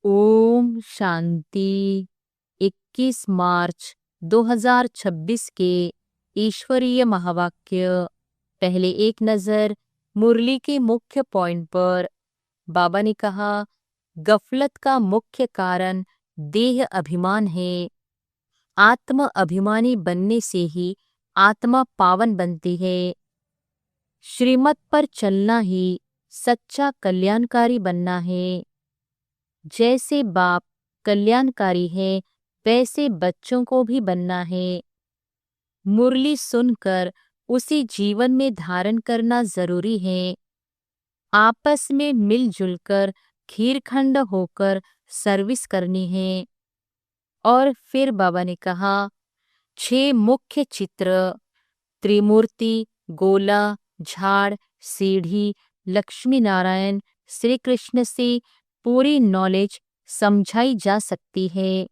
ओम शांति। 21 मार्च 2026 के ईश्वरीय महावाक्य। पहले एक नजर मुरली के मुख्य पॉइंट पर। बाबा ने कहा, गफलत का मुख्य कारण देह अभिमान है। आत्म अभिमानी बनने से ही आत्मा पावन बनती है। श्रीमत पर चलना ही सच्चा कल्याणकारी बनना है। जैसे बाप कल्याणकारी है, वैसे बच्चों को भी बनना है। मुरली सुनकर उसी जीवन में धारण करना जरूरी है। आपस में मिलजुल कर खीरखंड होकर सर्विस करनी है। और फिर बाबा ने कहा, 6 मुख्य चित्र त्रिमूर्ति, गोला, झाड़, सीढ़ी, लक्ष्मी नारायण, श्री कृष्ण से पूरी नॉलेज समझाई जा सकती है।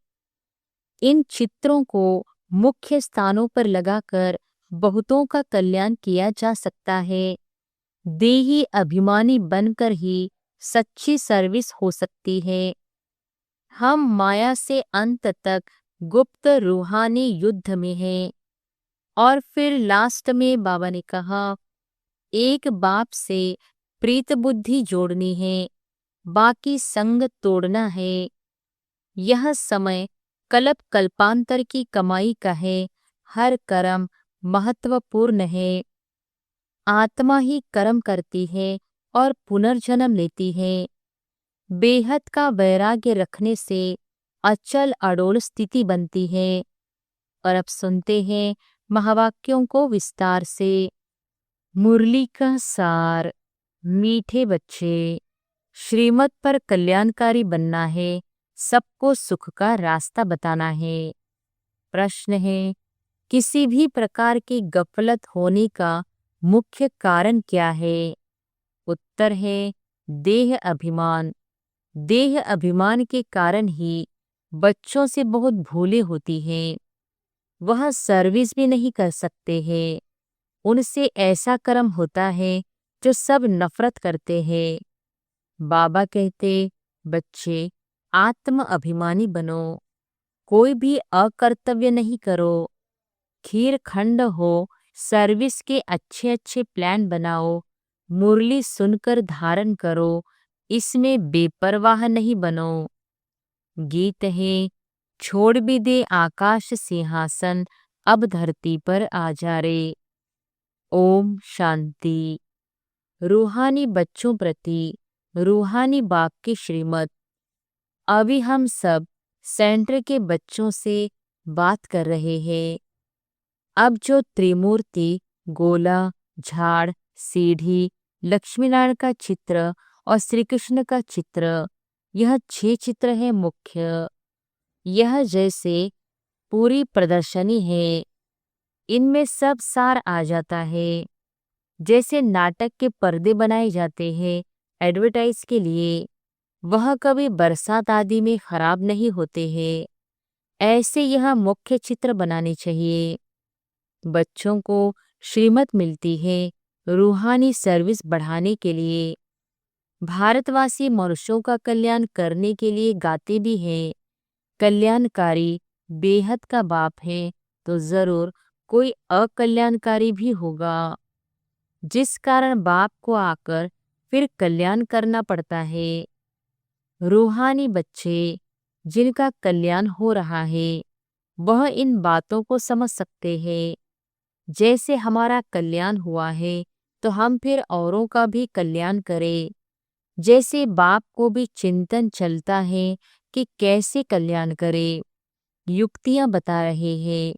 इन चित्रों को मुख्य स्थानों पर लगाकर बहुतों का कल्याण किया जा सकता है। देही अभिमानी बनकर ही सच्ची सर्विस हो सकती है। हम माया से अंत तक गुप्त रूहानी युद्ध में हैं। और फिर लास्ट में बाबा ने कहा, एक बाप से प्रीत बुद्धि जोड़नी है, बाकी संग तोड़ना है। यह समय कल्प कल्पांतर की कमाई का है। हर कर्म महत्वपूर्ण है। आत्मा ही कर्म करती है और पुनर्जन्म लेती है। बेहद का वैराग्य रखने से अचल अडोल स्थिति बनती है। और अब सुनते हैं महावाक्यों को विस्तार से। मुरली का सार। मीठे बच्चे, श्रीमत पर कल्याणकारी बनना है, सबको सुख का रास्ता बताना है। प्रश्न है, किसी भी प्रकार की गफलत होने का मुख्य कारण क्या है? उत्तर है, देह अभिमान। देह अभिमान के कारण ही बच्चों से बहुत भूलें होती हैं। वह सर्विस भी नहीं कर सकते हैं। उनसे ऐसा कर्म होता है जो सब नफरत करते हैं। बाबा कहते, बच्चे आत्म अभिमानी बनो, कोई भी अकर्तव्य नहीं करो, खीर खंड हो, सर्विस के अच्छे अच्छे प्लान बनाओ, मुरली सुनकर धारण करो, इसमें बेपरवाह नहीं बनो। गीत है, छोड़ भी दे आकाश सिंहासन, अब धरती पर आ जा रे। ओम शांति। रूहानी बच्चों प्रति रूहानी बाप की श्रीमत। अभी हम सब सेंटर के बच्चों से बात कर रहे हैं। अब जो त्रिमूर्ति, गोला, झाड़, सीढ़ी, लक्ष्मीनारायण का चित्र और श्री कृष्ण का चित्र, यह 6 चित्र है मुख्य। यह जैसे पूरी प्रदर्शनी है। इनमें सब सार आ जाता है। जैसे नाटक के पर्दे बनाए जाते हैं एडवर्टाइज के लिए, वह कभी बरसात आदि में खराब नहीं होते हैं। ऐसे यह मुख्य चित्र बनाने चाहिए। बच्चों को श्रीमत मिलती है रूहानी सर्विस बढ़ाने के लिए। भारतवासी मनुष्यों का कल्याण करने के लिए गाते भी हैं। कल्याणकारी बेहद का बाप है तो जरूर कोई अकल्याणकारी भी होगा, जिस कारण बाप को आकर फिर कल्याण करना पड़ता है। रूहानी बच्चे जिनका कल्याण हो रहा है, वह इन बातों को समझ सकते हैं। जैसे हमारा कल्याण हुआ है तो हम फिर औरों का भी कल्याण करें। जैसे बाप को भी चिंतन चलता है कि कैसे कल्याण करें, युक्तियां बता रहे हैं।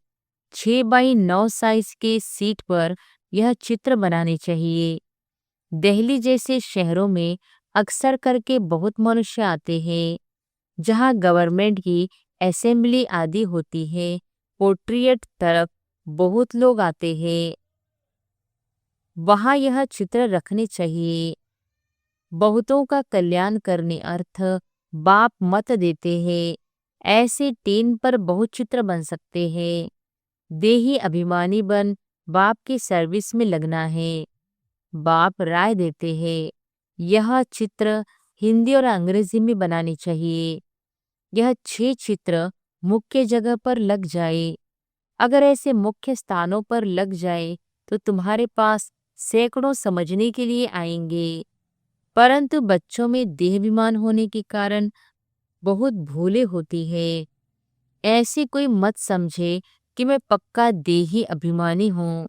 6x9 साइज के सीट पर यह चित्र बनाने चाहिए। दिल्ली जैसे शहरों में अक्सर करके बहुत मनुष्य आते हैं, जहां गवर्नमेंट की असेंबली आदि होती है। पोर्ट्रेट तरफ बहुत लोग आते हैं, वहां यह चित्र रखने चाहिए। बहुतों का कल्याण करने अर्थ बाप मत देते हैं। ऐसे टेन पर बहुत चित्र बन सकते हैं। देही अभिमानी बन बाप की सर्विस में लगना है। बाप राय देते हैं, यह चित्र हिंदी और अंग्रेजी में बनानी चाहिए। यह 6 चित्र मुख्य जगह पर लग जाए। अगर ऐसे मुख्य स्थानों पर लग जाए तो तुम्हारे पास सैकड़ों समझने के लिए आएंगे। परंतु बच्चों में देहाभिमान होने के कारण बहुत भूलें होती है। ऐसी कोई मत समझे कि मैं पक्का देही अभिमानी हूँ।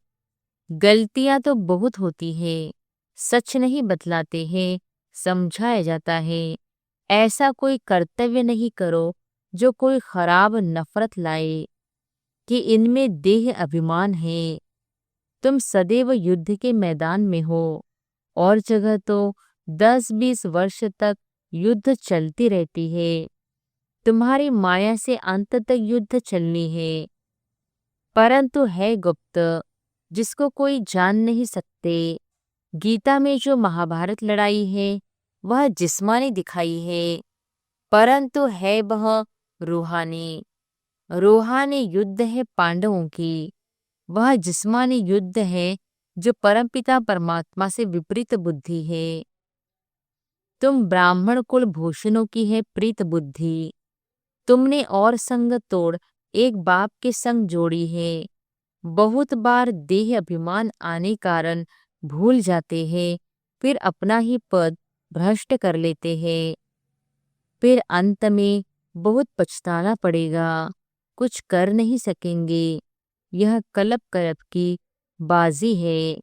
गलतियां तो बहुत होती है, सच नहीं बतलाते हैं, समझाया जाता है। ऐसा कोई कर्तव्य नहीं करो जो कोई खराब नफरत लाए कि इनमें देह अभिमान है। तुम सदैव युद्ध के मैदान में हो और जगह तो 10-20 वर्ष तक युद्ध चलती रहती है। तुम्हारी माया से अंत तक युद्ध चलनी है, परंतु है गुप्त, जिसको कोई जान नहीं सकते। गीता में जो महाभारत लड़ाई है वह जिस्मानी दिखाई है, परंतु है वह रूहानी। रूहानी युद्ध है पांडवों की, वह जिस्मानी युद्ध है जो परमपिता परमात्मा से विपरीत बुद्धि है। तुम ब्राह्मण कुल भूषणों की है प्रीत बुद्धि। तुमने और संग तोड़ एक बाप के संग जोड़ी है। बहुत बार देह अभिमान आने कारण भूल जाते हैं, फिर अपना ही पद भ्रष्ट कर लेते हैं। फिर अंत में बहुत पछताना पड़ेगा, कुछ कर नहीं सकेंगे। यह कलप कलप की बाजी है।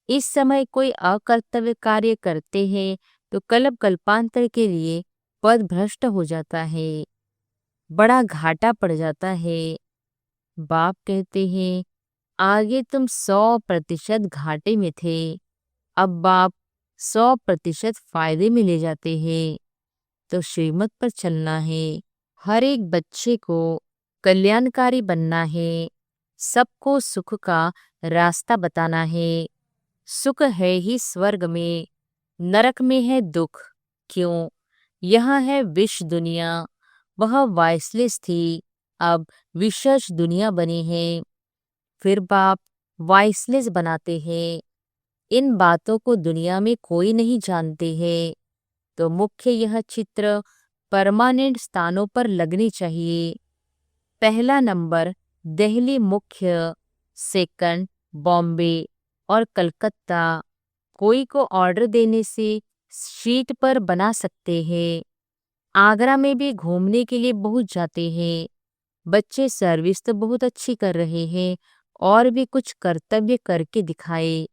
इस समय कोई अकर्तव्य कार्य करते हैं तो कल्प कल्पांतर के लिए पद भ्रष्ट हो जाता है, बड़ा घाटा पड़ जाता है। बाप कहते हैं, आगे तुम 100% घाटे में थे, अब बाप 100% फायदे में ले जाते हैं। तो श्रीमत पर चलना है। हर एक बच्चे को कल्याणकारी बनना है, सबको सुख का रास्ता बताना है। सुख है ही स्वर्ग में, नरक में है दुख। क्यों? यहाँ है विष दुनिया, वह वाइसलेस थी, अब विशेष दुनिया बनी है। फिर बाप वाइसलेस बनाते हैं। इन बातों को दुनिया में कोई नहीं जानते हैं। तो मुख्य यह चित्र परमानेंट स्थानों पर लगने चाहिए। पहला नंबर दिल्ली मुख्य, सेकंड बॉम्बे और कलकत्ता। कोई को ऑर्डर देने से शीट पर बना सकते हैं। आगरा में भी घूमने के लिए बहुत जाते हैं। बच्चे सर्विस तो बहुत अच्छी कर रहे हैं और भी कुछ कर्तव्य करके दिखाए।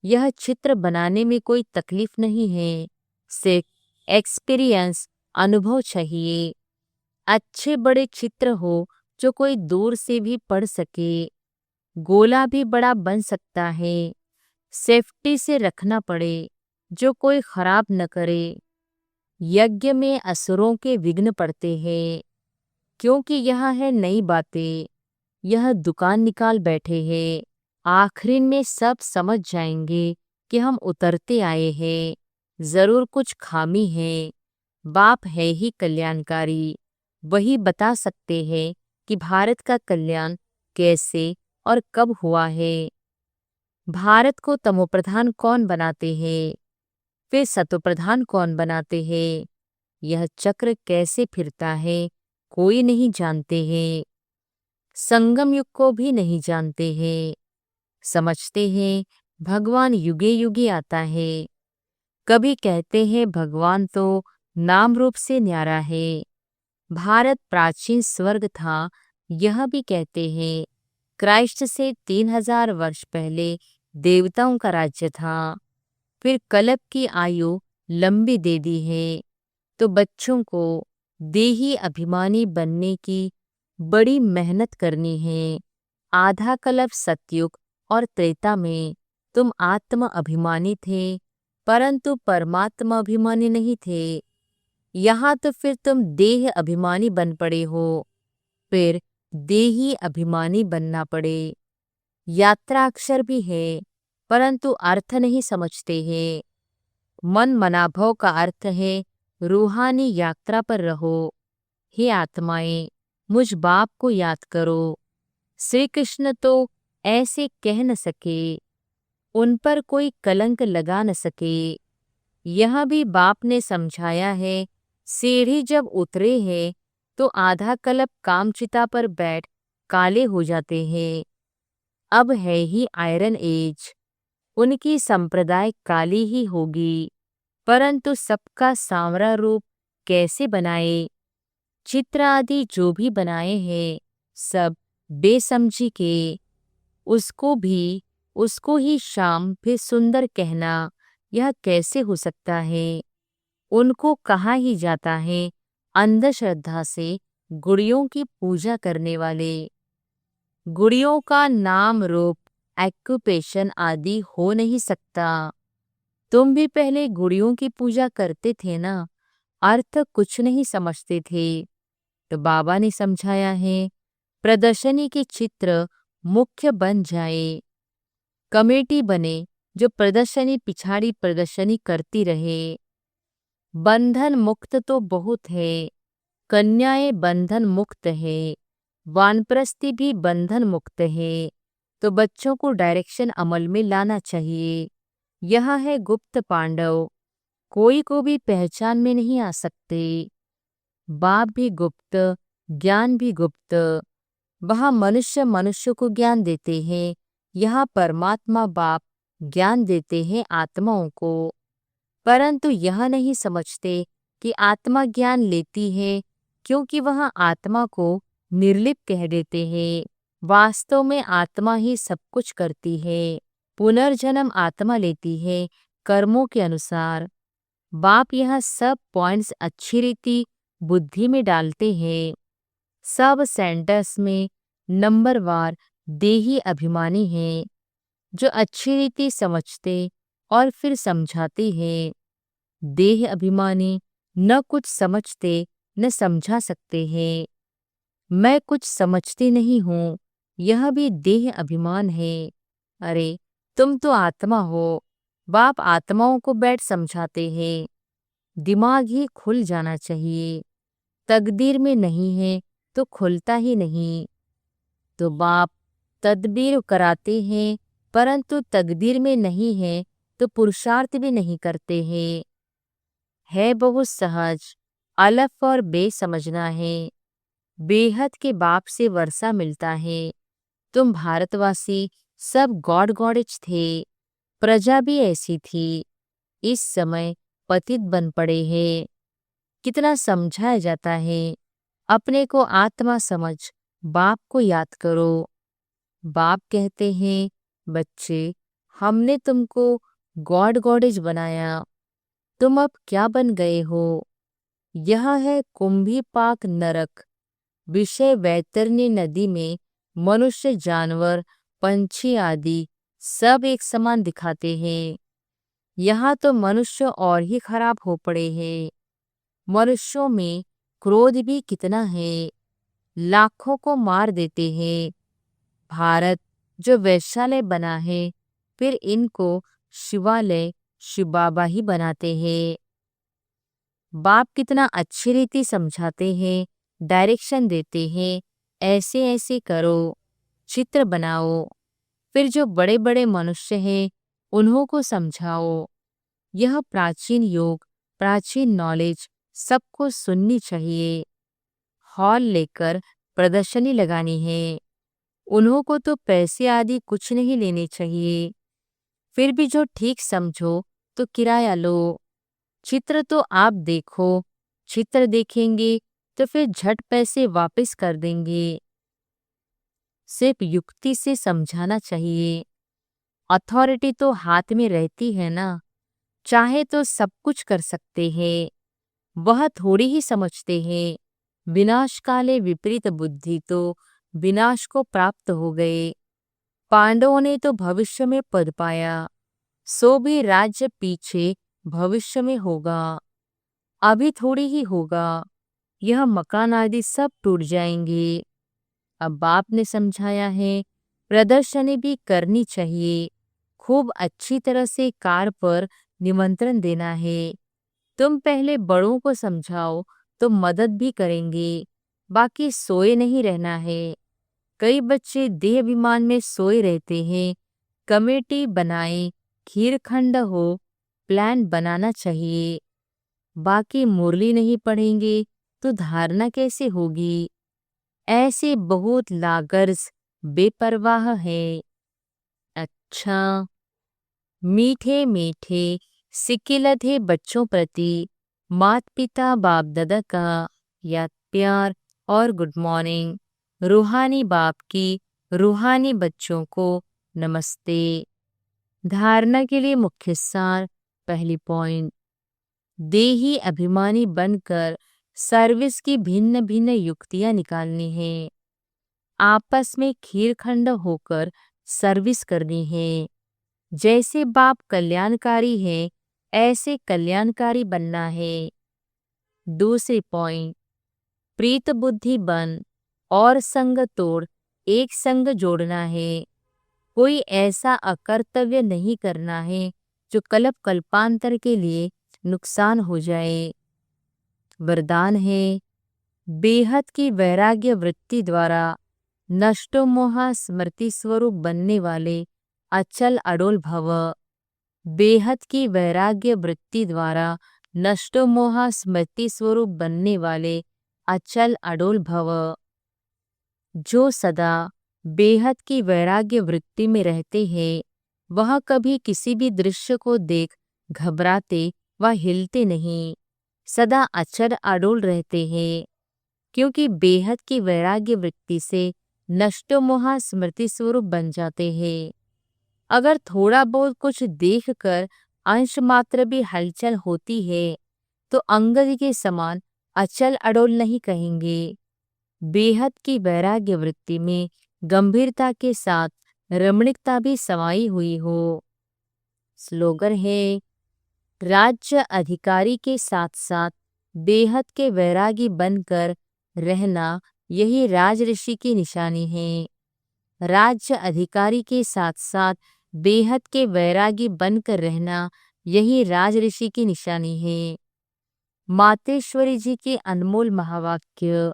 यह चित्र बनाने में कोई तकलीफ नहीं है, सिर्फ एक्सपीरियंस, अनुभव चाहिए। अच्छे बड़े चित्र हो जो कोई दूर से भी पढ़ सके। गोला भी बड़ा बन सकता है, सेफ्टी से रखना पड़े जो कोई खराब न करे। यज्ञ में असुरों के विघ्न पड़ते हैं, क्योंकि यह है नई बातें। यह दुकान निकाल बैठे हैं, आखिरी में सब समझ जाएंगे कि हम उतरते आए हैं, जरूर कुछ खामी है। बाप है ही कल्याणकारी, वही बता सकते हैं कि भारत का कल्याण कैसे और कब हुआ है। भारत को तमोप्रधान कौन बनाते हैं, फिर सतोप्रधान कौन बनाते हैं, यह चक्र कैसे फिरता है कोई नहीं जानते हैं। संगम युग को भी नहीं जानते हैं। समझते हैं भगवान युगे युगे आता है। कभी कहते हैं भगवान तो नाम रूप से न्यारा है। भारत प्राचीन स्वर्ग था, यह भी कहते हैं। क्राइस्ट से 3000 वर्ष पहले देवताओं का राज्य था। फिर कल्प की आयु लंबी दे दी है। तो बच्चों को देही अभिमानी बनने की बड़ी मेहनत करनी है। आधा कल्प सतयुग और त्रेता में तुम आत्म अभिमानी थे, परंतु परमात्मा अभिमानी नहीं थे। यहाँ तो फिर तुम देह अभिमानी बन पड़े हो, फिर देही अभिमानी बनना पड़े। यात्रा अक्षर भी है, परंतु अर्थ नहीं समझते हैं। मन मनाभव का अर्थ है रूहानी यात्रा पर रहो। हे आत्माएं, मुझ बाप को याद करो। श्री कृष्ण तो ऐसे कह न सके, उन पर कोई कलंक लगा न सके। यह भी बाप ने समझाया है। सीढ़ी जब उतरे हैं तो आधा कल्प कामचिता पर बैठ काले हो जाते हैं। अब है ही आयरन एज, उनकी संप्रदाय काली ही होगी, परंतु सबका सांवरा रूप कैसे बनाए। चित्र आदि जो भी बनाए हैं सब बेसमझी के। उसको ही शाम फिर सुंदर कहना, यह कैसे हो सकता है। उनको कहा ही जाता है अंधश्रद्धा से गुड़ियों की पूजा करने वाले। गुड़ियों का नाम रूप एक्यूपेशन आदि हो नहीं सकता। तुम भी पहले गुड़ियों की पूजा करते थे ना, अर्थ कुछ नहीं समझते थे। तो बाबा ने समझाया है प्रदर्शनी के चित्र मुख्य बन जाए, कमेटी बने जो प्रदर्शनी पिछाड़ी प्रदर्शनी करती रहे। बंधन मुक्त तो बहुत है, कन्याएं बंधन मुक्त है, वानप्रस्थी भी बंधन मुक्त है। तो बच्चों को डायरेक्शन अमल में लाना चाहिए। यह है गुप्त पांडव, कोई को भी पहचान में नहीं आ सकते। बाप भी गुप्त, ज्ञान भी गुप्त। वहाँ मनुष्य मनुष्य को ज्ञान देते हैं, यहाँ परमात्मा बाप ज्ञान देते हैं आत्माओं को। परंतु यह नहीं समझते कि आत्मा ज्ञान लेती है, क्योंकि वहाँ आत्मा को निर्लिप कह देते हैं। वास्तव में आत्मा ही सब कुछ करती है। पुनर्जन्म आत्मा लेती है कर्मों के अनुसार। बाप यह सब पॉइंट्स अच्छी रीति बुद्धि में डालते हैं। सब सेंटर्स में नंबरवार देही अभिमानी हैं, जो अच्छी रीति समझते और फिर समझाते हैं। देह अभिमानी न कुछ समझते न समझा सकते हैं। मैं कुछ समझती नहीं हूँ, यह भी देह अभिमान है। अरे तुम तो आत्मा हो, बाप आत्माओं को बैठ समझाते हैं। दिमाग ही खुल जाना चाहिए, तकदीर में नहीं है तो खुलता ही नहीं। तो बाप तदबीर कराते हैं, परंतु तकदीर में नहीं है तो पुरुषार्थ भी नहीं करते हैं। है बहुत सहज, अलफ और बे समझना है। बेहद के बाप से वर्षा मिलता है। तुम भारतवासी सब गॉड गॉडेज थे, प्रजा भी ऐसी थी। इस समय पतित बन पड़े हैं। कितना समझाया जाता है, अपने को आत्मा समझ बाप को याद करो। बाप कहते हैं बच्चे, हमने तुमको गॉड गॉडेज बनाया, तुम अब क्या बन गए हो। यह है कुंभी पाक नरक। विषय वैतरणी नदी में मनुष्य जानवर पंछी आदि सब एक समान दिखाते हैं। यहाँ तो मनुष्य और ही खराब हो पड़े हैं। मनुष्यों में क्रोध भी कितना है, लाखों को मार देते हैं। भारत जो वैश्यालय बना है, फिर इनको शिवालय शिव बाबा ही बनाते हैं। बाप कितना अच्छी रीति समझाते हैं, डायरेक्शन देते हैं, ऐसे ऐसे करो, चित्र बनाओ। फिर जो बड़े बड़े मनुष्य हैं उन्हों को समझाओ। यह प्राचीन योग, प्राचीन नॉलेज सबको सुननी चाहिए। हॉल लेकर प्रदर्शनी लगानी है, उन्हों को तो पैसे आदि कुछ नहीं लेने चाहिए। फिर भी जो ठीक समझो तो किराया लो। चित्र तो आप देखो, चित्र देखेंगे तो फिर झट पैसे वापस कर देंगे। सिर्फ युक्ति से समझाना चाहिए। अथॉरिटी तो हाथ में रहती है ना, चाहे तो सब कुछ कर सकते हैं। वह थोड़ी ही समझते हैं। विनाश काले विपरीत बुद्धि तो विनाश को प्राप्त हो गए। पांडवों ने तो भविष्य में पद पाया, सो भी राज्य पीछे भविष्य में होगा, अभी थोड़ी ही होगा। यह मकान आदि सब टूट जाएंगे। अब बाप ने समझाया है प्रदर्शनी भी करनी चाहिए। खूब अच्छी तरह से कार पर निमंत्रण देना है। तुम पहले बड़ों को समझाओ तो मदद भी करेंगे, बाकी सोए नहीं रहना है। कई बच्चे देह अभिमान में सोए रहते हैं। कमेटी बनाए, खीरखंड हो, प्लान बनाना चाहिए। बाकी मुरली नहीं पढ़ेंगे तो धारणा कैसे होगी। ऐसे बहुत लागर्स बेपरवाह है। अच्छा, मीठे मीठे सिकिलत बच्चों प्रति माता पिता बाप दादा का याद प्यार और गुड मॉर्निंग। रूहानी बाप की रूहानी बच्चों को नमस्ते। धारणा के लिए मुख्य सार। पहली पॉइंट, देही अभिमानी बनकर सर्विस की भिन्न भिन्न युक्तियां निकालनी है। आपस में खीरखंड होकर सर्विस करनी है। जैसे बाप कल्याणकारी है ऐसे कल्याणकारी बनना है। दूसरी पॉइंट, प्रीत बुद्धि बन और संग तोड़ एक संग जोड़ना है। कोई ऐसा अकर्तव्य नहीं करना है जो कल्प कल्पांतर के लिए नुकसान हो जाए। वरदान है, बेहद की वैराग्य वृत्ति द्वारा नष्टो मोह स्मृति स्वरूप बनने वाले अचल अडोल भव। बेहद की वैराग्य वृत्ति द्वारा नष्टो मोह स्मृति स्वरूप बनने वाले अचल अडोल भव। जो सदा बेहद की वैराग्य वृत्ति में रहते हैं वह कभी किसी भी दृश्य को देख घबराते व हिलते नहीं, सदा अचल अडोल रहते हैं। क्योंकि बेहद की वैराग्य वृत्ति से नष्टो मोह स्मृति स्वरूप बन जाते हैं। अगर थोड़ा बहुत कुछ देखकर अंश मात्र भी हलचल होती है तो अंगद के समान अचल अडोल नहीं कहेंगे। बेहद की वैराग्य वृत्ति में गंभीरता के साथ रमणीकता भी समाई हुई हो। स्लोगन है, राज्य अधिकारी के साथ साथ बेहद के वैरागी बनकर रहना यही राजऋषि की निशानी है। राज्य अधिकारी के साथ साथ बेहद के वैरागी बनकर रहना यही राजऋषि की निशानी है। मातेश्वरी जी के अनमोल महावाक्य।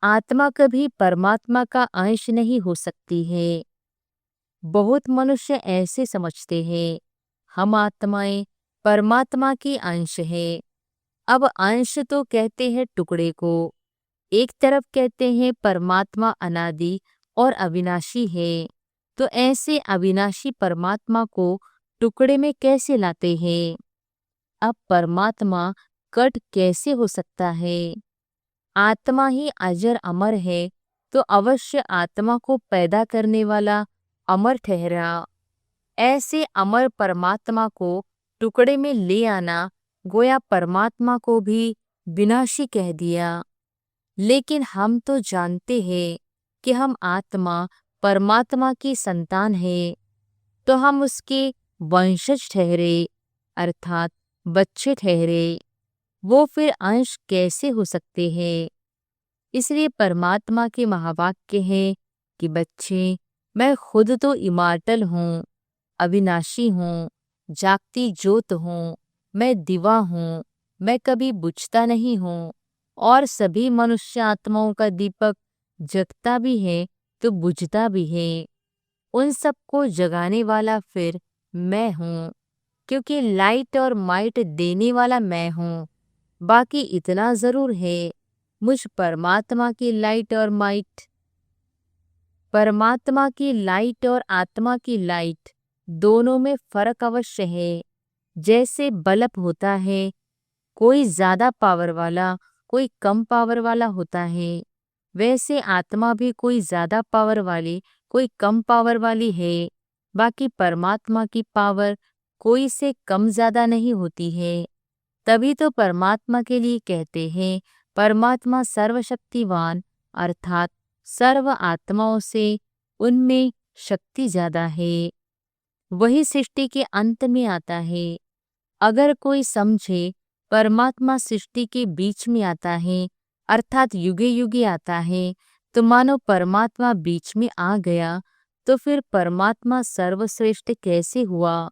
आत्मा कभी परमात्मा का अंश नहीं हो सकती है। बहुत मनुष्य ऐसे समझते हैं हम आत्माएं परमात्मा की अंश है। अब अंश तो कहते हैं टुकड़े को, एक तरफ कहते हैं परमात्मा अनादि और अविनाशी है, तो ऐसे अविनाशी परमात्मा को टुकड़े में कैसे लाते हैं। अब परमात्मा कट कैसे हो सकता है। आत्मा ही अजर अमर है तो अवश्य आत्मा को पैदा करने वाला अमर ठहरा। ऐसे अमर परमात्मा को टुकड़े में ले आना गोया परमात्मा को भी विनाशी कह दिया। लेकिन हम तो जानते हैं कि हम आत्मा परमात्मा की संतान है, तो हम उसके वंशज ठहरे अर्थात बच्चे ठहरे। वो फिर अंश कैसे हो सकते हैं। इसलिए परमात्मा के महावाक्य है कि बच्चे, मैं खुद तो इमॉर्टल हूँ, अविनाशी हूँ, जागती ज्योत हूँ, मैं दिवा हूँ, मैं कभी बुझता नहीं हूँ। और सभी मनुष्य आत्माओं का दीपक जगता भी है तो बुझता भी है। उन सबको जगाने वाला फिर मैं हूँ, क्योंकि लाइट और माइट देने वाला मैं हूँ। बाकी इतना जरूर है, मुझ परमात्मा की लाइट और माइट, परमात्मा की लाइट और आत्मा की लाइट दोनों में फर्क अवश्य है। जैसे बल्ब होता है, कोई ज्यादा पावर वाला कोई कम पावर वाला होता है, वैसे आत्मा भी कोई ज्यादा पावर वाली कोई कम पावर वाली है। बाकी परमात्मा की पावर कोई से कम ज्यादा नहीं होती है। तभी तो परमात्मा के लिए कहते हैं परमात्मा सर्वशक्तिवान अर्थात सर्व आत्माओं से उनमें शक्ति ज्यादा है। वही सृष्टि के अंत में आता है। अगर कोई समझे परमात्मा सृष्टि के बीच में आता है अर्थात युगे युगे आता है, तो मानो परमात्मा बीच में आ गया, तो फिर परमात्मा सर्वश्रेष्ठ कैसे हुआ।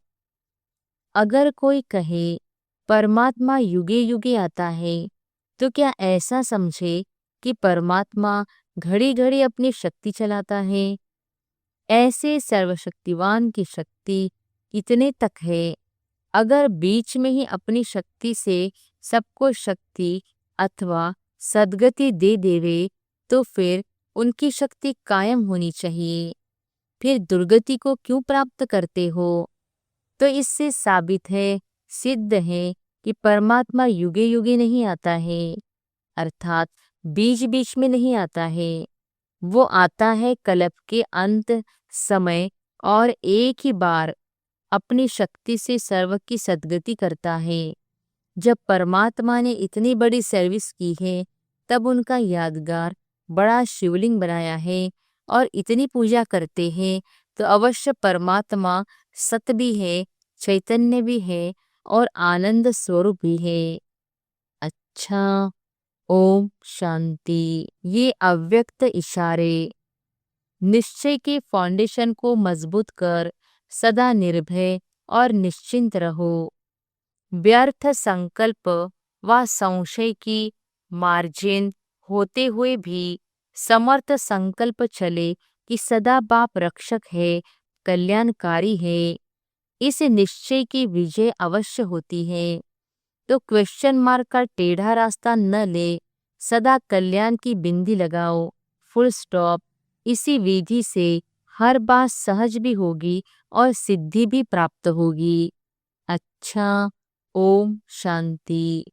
अगर कोई कहे परमात्मा युगे युगे आता है, तो क्या ऐसा समझे कि परमात्मा घड़ी घड़ी अपनी शक्ति चलाता है। ऐसे सर्वशक्तिवान की शक्ति इतने तक है अगर बीच में ही अपनी शक्ति से सबको शक्ति अथवा सद्गति दे देवे तो फिर उनकी शक्ति कायम होनी चाहिए, फिर दुर्गति को क्यों प्राप्त करते हो? तो इससे साबित है, सिद्ध है कि परमात्मा युगे युगे नहीं आता है, अर्थात बीच बीच में नहीं आता है। वो आता है कल्प के अंत समय और एक ही बार अपनी शक्ति से सर्व की सद्गति करता है। जब परमात्मा ने इतनी बड़ी सर्विस की है तब उनका यादगार बड़ा शिवलिंग बनाया है और इतनी पूजा करते हैं, तो अवश्य परमात्मा सत भी है, चैतन्य भी है और आनंद स्वरूप भी है। अच्छा, ओम शांति। ये अव्यक्त इशारे निश्चय के फाउंडेशन को मजबूत कर सदा निर्भय और निश्चिंत रहो। व्यर्थ संकल्प व संशय की मार्जिन होते हुए भी समर्थ संकल्प चले कि सदा बाप रक्षक है, कल्याणकारी है, इस निश्चय की विजय अवश्य होती है। तो क्वेश्चन मार्क का टेढ़ा रास्ता न ले, सदा कल्याण की बिंदी लगाओ, फुल स्टॉप। इसी विधि से हर बात सहज भी होगी और सिद्धि भी प्राप्त होगी। अच्छा, ओम शांति।